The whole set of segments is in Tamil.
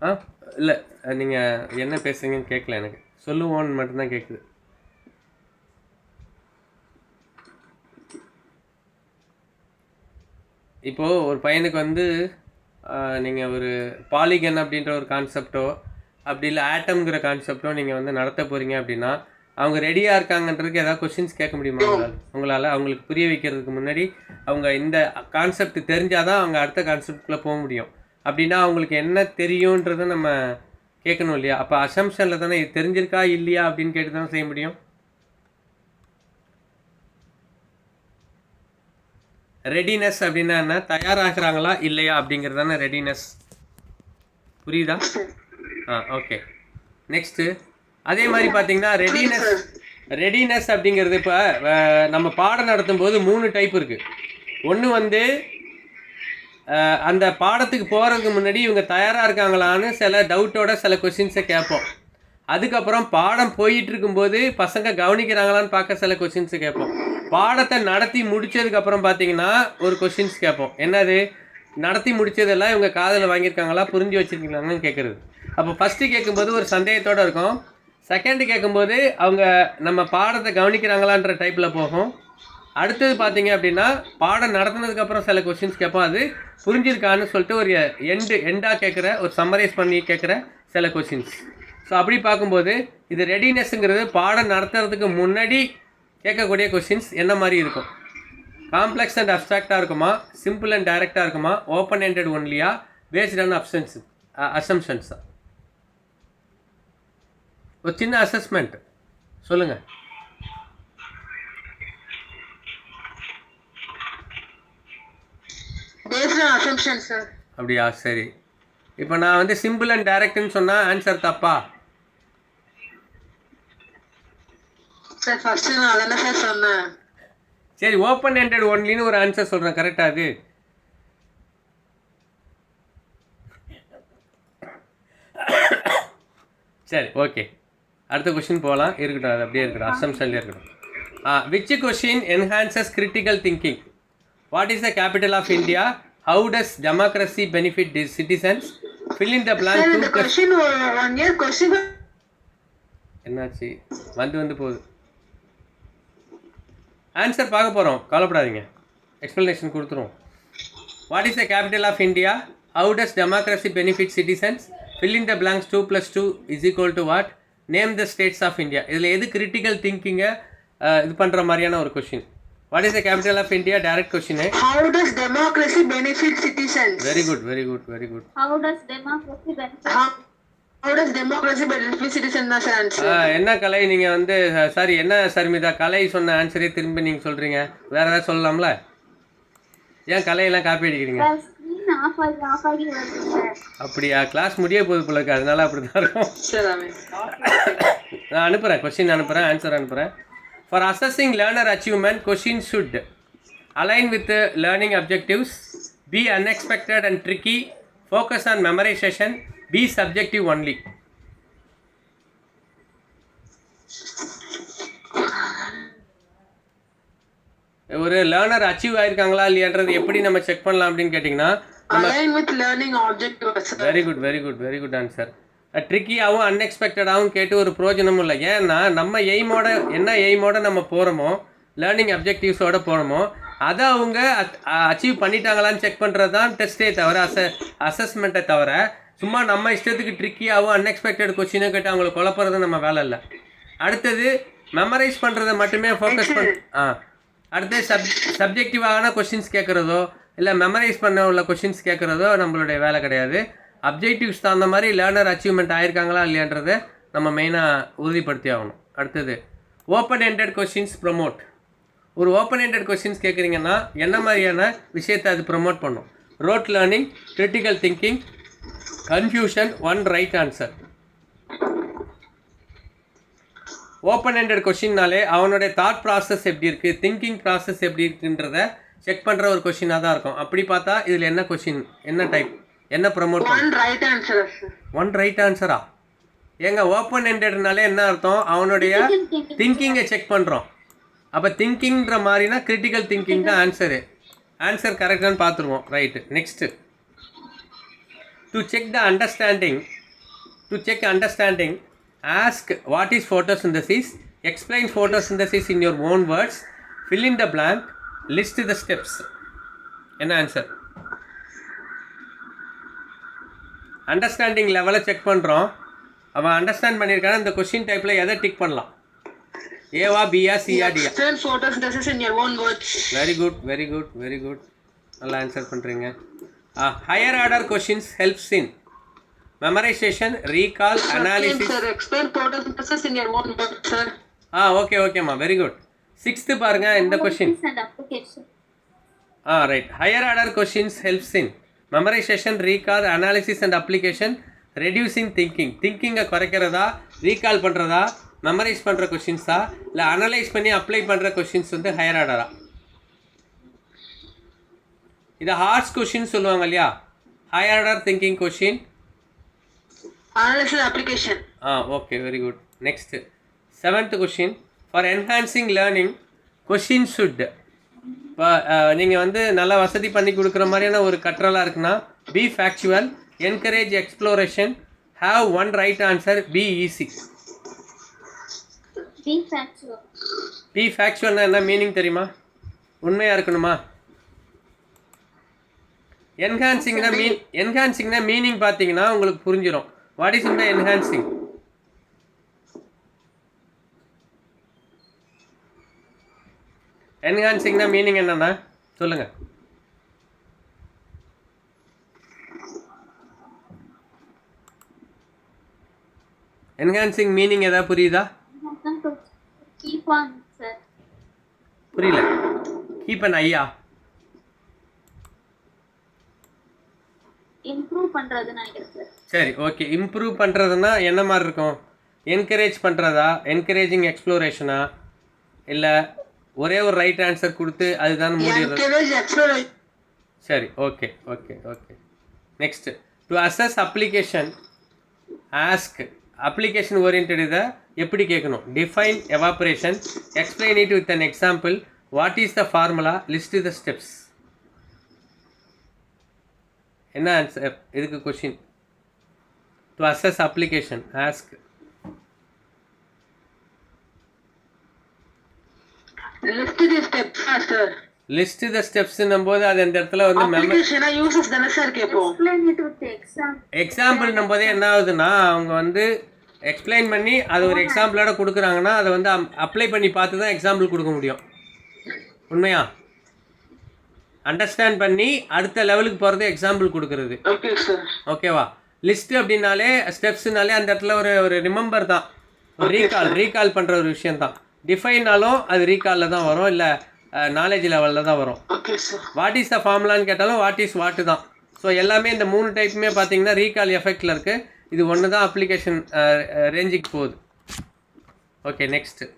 ஆ இல்லை, நீங்கள் என்ன பேசுகிறீங்கன்னு கேட்கல, எனக்கு சொல்லுவோன்னு மட்டும்தான் கேட்குது. இப்போது ஒரு பையனுக்கு வந்து நீங்கள் ஒரு பாலிகன் அப்படின்ற ஒரு கான்செப்டோ அப்படி இல்லை ஆட்டம்ங்கிற கான்செப்டோ நீங்கள் வந்து நடத்த போகிறீங்க அப்படின்னா அவங்க ரெடியாக இருக்காங்கன்றதுக்கு ஏதாவது கொஷின்ஸ் கேட்க முடியுமா உங்களால் அவங்களுக்கு புரிய வைக்கிறதுக்கு முன்னாடி அவங்க இந்த கான்செப்ட் தெரிஞ்சால் தான் அவங்க அடுத்த கான்செப்டுக்குள்ளே போக முடியும். அப்படின்னா அவங்களுக்கு என்ன தெரியுன்றதை நம்ம கேட்கணும் இல்லையா? அப்போ அசம்ஷனில் தானே இது தெரிஞ்சிருக்கா இல்லையா அப்படின்னு கேட்டு தானே செய்ய முடியும். ரெடினஸ் அப்படின்னா என்ன? தயாராகிறாங்களா இல்லையா அப்படிங்கிறது தானே ரெடினஸ். புரியுதா? ஓகே. நெக்ஸ்ட்டு அதே மாதிரி பார்த்தீங்கன்னா ரெடினஸ் அப்படிங்கிறது இப்போ நம்ம பாடம் நடத்தும்போது 3 டைப் இருக்குது. ஒன்று வந்து அந்த பாடத்துக்கு போகிறதுக்கு முன்னாடி இவங்க தயாராக இருக்காங்களான்னு சில டவுட்டோட சில கொஷின்ஸை கேட்போம். அதுக்கப்புறம் பாடம் போயிட்டு இருக்கும்போது பசங்க கவனிக்கிறாங்களான்னு பார்க்க சில கொஷின்ஸை கேட்போம். பாடத்தை நடத்தி முடித்ததுக்கப்புறம் பார்த்தீங்கன்னா ஒரு கொஷின்ஸ் கேட்போம். என்னது? நடத்தி முடித்ததெல்லாம் இவங்க காதில் வாங்கியிருக்காங்களா, புரிஞ்சு வச்சுருக்கீங்களான்னு கேட்குறது. அப்போ ஃபஸ்ட்டு கேட்கும்போது ஒரு சந்தேகத்தோடு இருக்கும். செகண்டு கேட்கும்போது அவங்க நம்ம பாடத்தை கவனிக்கிறாங்களான்ற டைப்பில் போகும். அடுத்தது பார்த்தீங்க அப்படின்னா பாடம் நடத்துனதுக்கப்புறம் சில கொஷின்ஸ் கேட்போம். அது புரிஞ்சிருக்கான்னு சொல்லிட்டு ஒரு எண்டாக கேட்குற, ஒரு சம்மரைஸ் பண்ணி கேட்குற சில கொஷின்ஸ். ஸோ அப்படி பார்க்கும்போது இது ரெடினஸ்ங்கிறது பாடம் நடத்துறதுக்கு முன்னாடி கேட்கக்கூடிய கொஷின்ஸ் என்ன மாதிரி இருக்கும்? காம்ப்ளெக்ஸ் அண்ட் அப்ட்ராக்டாக இருக்குமா, சிம்பிள் அண்ட் டைரக்டாக இருக்குமா, ஓப்பன் எண்டட் ஒன்லியா, பேஸ்ட் ஆன் அசம்ஷன்ஸா? ஒரு சின்ன அசஸ்மெண்ட் சொல்லுங்கள். அப்படியா? சரி. இப்போ நான் வந்து சிம்பிள் அண்ட் டைரக்ட்னு சொன்னால் ஆன்சர் தப்பா? சரி, ஓப்பன் எண்டட் ஒன்லின்னு ஒரு ஆன்சர் சொல்கிறேன், கரெக்டாக? அது சரி, ஓகே. அடுத்த கொஷின் போகலாம். இருக்கட்டும், அது அப்படியே இருக்கட்டும், அசம்ஷன்லேயே இருக்கட்டும். Which question enhances critical thinking? What is the capital of India? How does democracy benefit citizens? Fill in the blank. என்னாச்சு? வந்து போகுது. ஆன்சர் பார்க்க போகிறோம், கவலைப்படாதீங்க, எக்ஸ்ப்ளனேஷன் கொடுத்துருவோம். What is the capital of India? How does democracy benefit citizens? Fill in the blanks. 2 + 2 = what? Name the states of India. இதில் எது கிரிட்டிக்கல் திங்கிங்கை இது பண்ணுற மாதிரியான ஒரு question? What is the capital of India? Direct question. How does democracy benefit citizens? Very good. How does democracy benefit? How does democracy benefit citizens? Answer. என்ன கலை நீங்கள் வந்து சாரி என்ன சர்மிதா கலை சொன்ன ஆன்சரே திரும்பி நீங்கள் சொல்கிறீங்க? வேறு ஏதாவது சொல்லலாம்ல? ஏன் கலையெல்லாம் காப்பி அடிக்கிறீங்க? அப்படியா? கிளாஸ் முடிய போகுது போல இருக்கு, அதனால அப்படி தான் இருக்கும். நான் அனுப்புகிறேன், கொஸ்டின் அனுப்புகிறேன், ஆன்சர் அனுப்புகிறேன். For assessing learner achievement, questions should align with the learning objectives, be unexpected and tricky, focus on memorization, be subjective only. ஒரு லேர்னர் அச்சீவ் ஆயிருக்காங்களா இல்லையான்றது எப்படி நம்ம செக் பண்ணலாம் அப்படின்னு கேட்டிங்கன்னா, align with learning objectives. Very good answer. ட்ரிக்கியாகவும் அன்எக்ஸ்பெக்டடாகவும் கேட்டு ஒரு பிரயோஜனமும் இல்லை. ஏன்னா நம்ம எய்மோட நம்ம போகிறோமோ, லேர்னிங் அப்ஜெக்டிவ்ஸோடு போகிறோமோ, அதை அவங்க அச்சீவ் பண்ணிட்டாங்களான்னு செக் பண்ணுறது தான் டெஸ்ட்டே தவிர, அசஸ்மெண்ட்டை தவிர, சும்மா நம்ம இஷ்டத்துக்கு ட்ரிக்கியாகவும் அன்எக்ஸ்பெக்டட் கொஸ்டினை கேட்டு அவங்களை குழப்பறது நம்ம வேலை இல்லை. அடுத்தது மெமரைஸ் பண்ணுறதை மட்டுமே ஃபோக்கஸ் அடுத்தது சப்ஜெக்டிவான கொஸ்டின்ஸ் கேட்குறதோ இல்லை மெமரைஸ் பண்ண உள்ள கொஸ்டின்ஸ் கேட்குறதோ நம்மளுடைய வேலை கிடையாது. அப்ஜெக்டிவ்ஸ் தகுந்த மாதிரி லேர்னர் அச்சீவ்மெண்ட் ஆயிருக்காங்களா இல்லையான்றதை நம்ம மெயினாக உறுதிப்படுத்தி ஆகணும். அடுத்தது ஓப்பன் எண்டட் கொஸ்டின்ஸ் ப்ரொமோட். ஒரு ஓப்பன் எண்டட் கொஸ்டின்ஸ் கேட்குறீங்கன்னா என்ன மாதிரியான விஷயத்தை அது ப்ரொமோட் பண்ணும்? Rote learning, critical thinking, confusion, one right answer. Open ended கொஸ்டின்னாலே அவனுடைய தாட் ப்ராசஸ் எப்படி இருக்குது, திங்கிங் ப்ராசஸ் எப்படி இருக்குன்றத செக் பண்ணுற ஒரு கொஸ்டினாக தான் இருக்கும். அப்படி பார்த்தா இதில் என்ன கொஸ்டின், என்ன டைப், என்ன ப்ரமோட்? One right ஆன்சரா? ஏங்க ஓப்பன் எண்டட்னாலே என்ன அர்த்தம்? அவனுடைய திங்கிங்கை செக் பண்ணுறோம். அப்போ திங்கிங்கிற மாதிரினா கிரிட்டிக்கல் திங்கிங் தான் ஆன்சரு. ஆன்சர் கரெக்டானு பார்த்துருவோம். Right. Next To check understanding, ask what is photosynthesis, explain photosynthesis in your own words, fill in the blank, list the steps. என்ன ஆன்சர்? அண்டர்ஸ்டாண்டிங் லெவலை செக் பண்ணுறோம். அவன் அண்டர்ஸ்டாண்ட் பண்ணியிருக்கான இந்த கொஸ்டின் டைப்பில் எதை டிக் பண்ணலாம்? ஏவா, பியா, சியா, டியா? Explain photosynthesis in your own words. Very good. நல்லா ஆன்சர் பண்ணுறீங்க. Higher order questions helps in memorization, recall, analysis. Sir, explain photosynthesis in your own words, sir. ஓகேம்மா, வெரி குட். 6th பாருங்க இந்த question. and application. Right. Higher order questions helps in memorization, recall, analysis and application, reducing திங்கிங்கை குறைக்கிறதா, ரீகால் பண்ணுறதா, மெமரைஸ் பண்ணுற கொஷின்ஸா, இல்லை அனலைஸ் பண்ணி அப்ளை பண்ணுற கொஷின்ஸ் வந்து ஹையர் ஆர்டரா? இது ஹார்ட்ஸ் கொஷின் சொல்லுவாங்க இல்லையா? Higher order thinking question. Analysis application. Okay, very good. Next 7th question. For enhancing learning question should. இப்போ நீங்கள் வந்து நல்லா வசதி பண்ணி கொடுக்குற மாதிரியான ஒரு கற்றலாக இருக்குன்னா, be factual, encourage exploration, have one right answer, be easy. Be factual. Be ஃபேக்சுவல்னா என்ன மீனிங் தெரியுமா? உண்மையாக இருக்கணுமா? என்ஹான்சிங்னா மீனிங் பார்த்தீங்கன்னா உங்களுக்கு புரிஞ்சிடும். வாட் இஸ் இந்த என்ஹான்சிங்? என்ஹான்சிங்னா மீனிங் என்னன்னா சொல்லுங்க. என்ஹான்சிங் மீனிங் ஏதாவது புரியுதா? Keep on, sir. புரியல. கீப் அன் ஐயா. Improve பண்றதுன்னு நினைக்கிறேன் சார். சரி, ஓகே. இம்ப்ரூவ் பண்ணுறதுன்னா என்ன மாதிரி இருக்கும்? என்கரேஜ் பண்ணுறதா, என்கரேஜிங் எக்ஸ்ப்ளோரேஷனா, இல்லை ஒரே ஒரு ரைட் ஆன்சர் கொடுத்து அதுதான் முடியுது? Encourage exploration. சரி, okay. Next, to assess application ask. Application orient இதை எப்படி கேட்கணும்? Define evaporation, explain it with an example, what is the formula, list the steps. என்ன ஆன்சர் இதுக்கு question? To assess application ask. List the steps, sir. List the ஸ்டெப்ஸ்னும் போது அது அந்த இடத்துல வந்து Application uses தானே சார் கேட்போம். Explain it with the example. எக்ஸாம்பிள்னும் போதே என்ன ஆகுதுன்னா, அவங்க வந்து எக்ஸ்பிளைன் பண்ணி அது ஒரு எக்ஸாம்பிளோட கொடுக்குறாங்கன்னா அதை வந்து அப்ளை பண்ணி பார்த்து தான் எக்ஸாம்பிள் கொடுக்க முடியும். உண்மையா? அண்டர்ஸ்டாண்ட் பண்ணி அடுத்த லெவலுக்கு போகிறது எக்ஸாம்பிள் கொடுக்குறது. Okay sir. ஓகேவா? லிஸ்ட் அப்படின்னாலே ஸ்டெப்ஸ்னாலே அந்த இடத்துல ஒரு ரிமெம்பர் தான், ஒரு ரீகால் பண்ணுற ஒரு விஷயம் தான். டிஃபைனாலும் அது ரீகாலில் தான் வரும், இல்லை நாலேஜ் லெவலில் தான் வரும். Okay sir. What is the ஃபார்முலான்னு கேட்டாலும் வாட் இஸ் வாட்டு தான். ஸோ எல்லாமே இந்த 3 டைப்புமே பார்த்தீங்கன்னா ரீகால் எஃபெக்டில் இருக்குது. இது ஒன்று தான் அப்ளிகேஷன் ரேஞ்சுக்கு போகுது. ஓகே, நெக்ஸ்ட்டு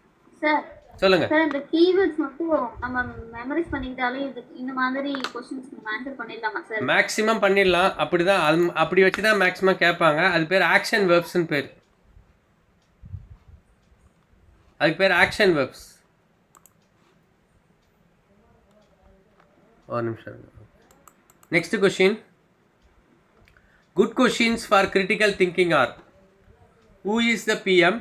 சார் சொல்லுங்கள். சார், இந்த கீவேர்ட்ஸ் மட்டும் நம்ம மெமரைஸ் பண்ணிக்கிட்டாலே இது இந்த மாதிரி क्वेश्चंस நம்ம ஆன்சர் பண்ணிடலாமா சார்? மேக்ஸிமம் பண்ணிடலாம். அப்படி தான், அப்படி வச்சு தான் மேக்ஸிமம் கேட்பாங்க. அது பேர் ஆக்ஷன் வெர்ப்ஸ்ன்னு பேர். அதுக்கு பேர் ஆக்ஷன் வெர்ப்ஸ். ஒரு நிமிஷம். Next question. Good questions for critical thinking R: who is the PM,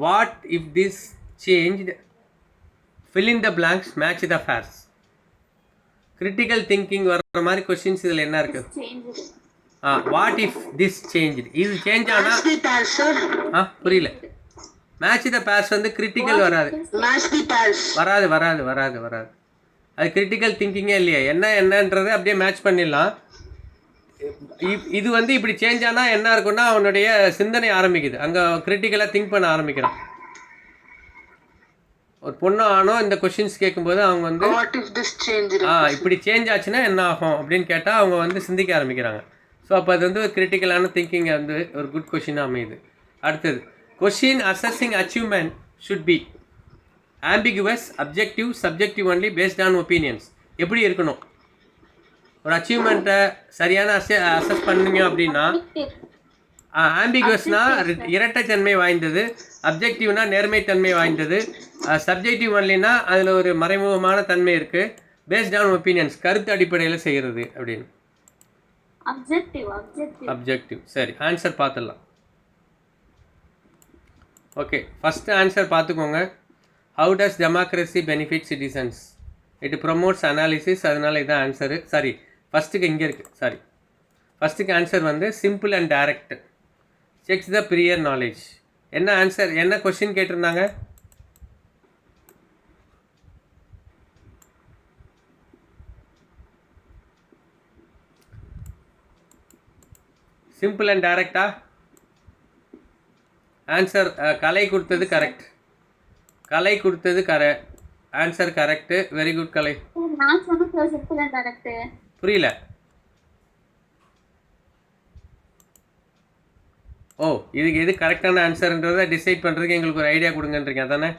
what if this changed, fill in the blanks, match the facts. Critical thinking வர்ற மாதிரி கொஸ்டின்ஸ் இதில் என்ன இருக்கு? வாட் இஃப் திஸ் சேஞ்ச்டு, இது சேஞ்ச் ஆனால் புரியல. மேட்ச் த பேர்ஸ் வந்து கிரிட்டிக்கல் வராது. வராது. அது கிரிட்டிக்கல் திங்கிங்கே இல்லையா? என்னன்றது அப்படியே மேட்ச் பண்ணிடலாம். இது வந்து இப்படி சேஞ்ச் ஆனால் என்ன இருக்குன்னா அவனுடைய சிந்தனை ஆரம்பிக்குது, அங்கே கிரிட்டிக்கலாக திங்க் பண்ண ஆரம்பிக்கிறான். ஒரு பொண்ணு ஆனோ இந்த கொஷின்ஸ் கேட்கும்போது அவங்க வந்து இப்படி சேஞ்ச் ஆச்சுன்னா என்ன ஆகும் அப்படின்னு கேட்டால் அவங்க வந்து சிந்திக்க ஆரம்பிக்கிறாங்க. ஸோ அப்போ அது வந்து ஒரு கிரிட்டிக்கலான திங்கிங் வந்து ஒரு குட் கொஷினாக அமையுது. அடுத்தது, question assessing achievement should be ambiguous, objective, subjective only, based on opinions. எப்படி இருக்கணும்? ஒரு அச்சீவ்மெண்ட்டை சரியான அசஸ் பண்ணீங்க அப்படின்னா, ஆம்பிகுவஸ்னா இரட்டைத்தன்மை வாய்ந்தது, அப்ஜெக்டிவ்னா நேர்மைத்தன்மை வாய்ந்தது, சப்ஜெக்டிவ் ஒன்லினா அதில் ஒரு மறைமுகமான தன்மை இருக்குது, பேஸ்ட் ஆன் ஒப்பீனியன்ஸ் கருத்து அடிப்படையில் செய்கிறது அப்படின்னு. அப்ஜெக்டிவ். சரி, ஆன்சர் பார்த்துடலாம். ஓகே, ஃபஸ்ட்டு ஆன்சர் பார்த்துக்கோங்க. How does democracy benefit citizens? It promotes analysis. அதனால் இதான் ஆன்சரு. சாரி, ஃபஸ்ட்டுக்கு இங்கே இருக்குது. சாரி, ஃபஸ்ட்டுக்கு ஆன்சர் வந்து simple and direct. Sex the prior knowledge. என்ன ஆன்சர், என்ன கொஸ்டின் கேட்டிருந்தாங்க? சிம்பிள் அண்ட் டைரக்டா? ஆன்சர் கலை கொடுத்தது கரெக்ட். கலை கொடுத்தது ஆன்சர் கரெக்டு. வெரி குட் கலை. புரியல. ஓ, இதுக்கு எது கரெக்டான ஆன்சர்ன்றதை டிசைட் பண்ணுறதுக்கு எங்களுக்கு ஒரு ஐடியா கொடுங்கன்றீங்க அதானே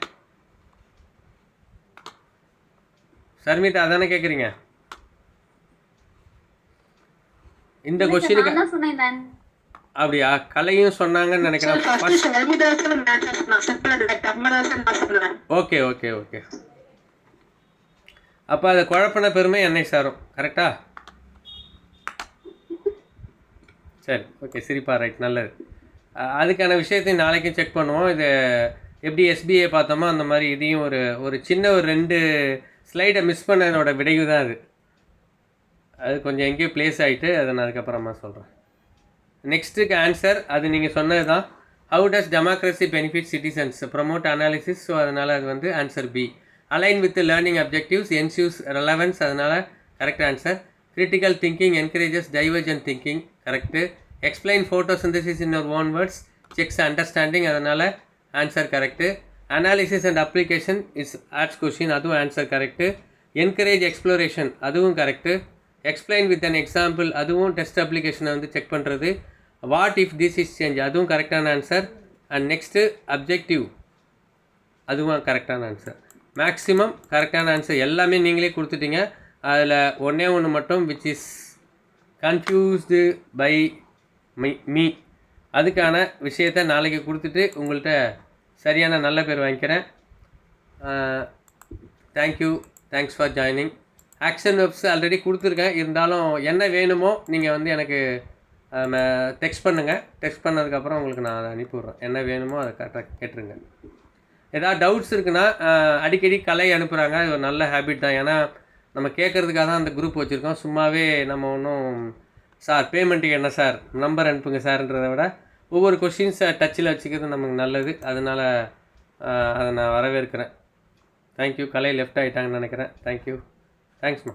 சர்மிதா? அதானே கேட்குறீங்க? இந்த கொஸ்டினுக்கு அப்படியா? கலையும் சொன்னாங்கன்னு நினைக்கிறேன். Okay okay okay. அப்போ அதை குழப்பின பெருமை என்னை சாரும். கரெக்டா? சரி, ஓகே. சிரிப்பா, ரைட், நல்லது. அதுக்கான விஷயத்தையும் நாளைக்கும் செக் பண்ணுவோம். இது எப்படி எஸ்பிஐ பார்த்தோமோ அந்த மாதிரி இதையும் ஒரு சின்ன ஒரு 2 ஸ்லைடை மிஸ் பண்ணதோட விடைவு தான் அது. அது கொஞ்சம் எங்கேயோ ப்ளேஸ் ஆகிட்டு அதை நான் அதுக்கப்புறமா சொல்கிறேன். நெக்ஸ்ட்டுக்கு ஆன்சர் அது நீங்கள் சொன்னது தான். How does democracy benefit citizens? Promote analysis. So அதனால் அது வந்து answer B. Align with learning objectives, ensures relevance. அதனால் correct answer. Critical thinking encourages divergent thinking. Correct. Explain photosynthesis in your own words. Checks understanding. அதனால் answer correct. Analysis and application is arts question. அதுவும் ஆன்சர் கரெக்டு. Encourage exploration. அதுவும் correct. Explain with an example. அதுவும் டெஸ்ட் அப்ளிகேஷனை வந்து செக் பண்ணுறது. What if this is change. அதுவும் கரெக்டான ஆன்சர். And next objective. அதுவும் கரெக்டான ஆன்சர். மேக்ஸிமம் கரெக்டான ஆன்சர் எல்லாமே நீங்களே கொடுத்துட்டீங்க. அதில் ஒன்று மட்டும் which is confused by me. அதுக்கான விஷயத்தை நாளைக்கு கொடுத்துட்டு உங்கள்கிட்ட சரியான நல்ல பேர் வாங்கிக்கிறேன். Thank you. Thanks for joining. Action webs already கொடுத்துருக்கேன். இருந்தாலும் என்ன வேணுமோ நீங்கள் வந்து எனக்கு டெக்ஸ்ட் பண்ணுங்கள். டெக்ஸ்ட் பண்ணதுக்கப்புறம் உங்களுக்கு நான் அதை அனுப்பிவிட்றேன். என்ன வேணுமோ அதை கரெக்டாக கேட்டுருங்க. ஏதாவது டவுட்ஸ் இருக்குன்னா அடிக்கடி கலை அனுப்புகிறாங்க. அது ஒரு நல்ல ஹேபிட் தான். ஏன்னா நம்ம கேட்குறதுக்காக தான் அந்த குரூப் வச்சுருக்கோம். சும்மாவே நம்ம ஒன்றும் சார் பேமெண்ட்டுக்கு என்ன சார் நம்பர் அனுப்புங்க சார்ன்றதை விட ஒவ்வொரு கொஷின்ஸை டச்சில் வச்சுக்கிறது நமக்கு நல்லது. அதனால் அதை நான் வரவேற்கிறேன். தேங்க்யூ. கலை லெஃப்ட் ஆகிட்டாங்கன்னு நினைக்கிறேன். தேங்க்யூ. தேங்க்ஸ்மா.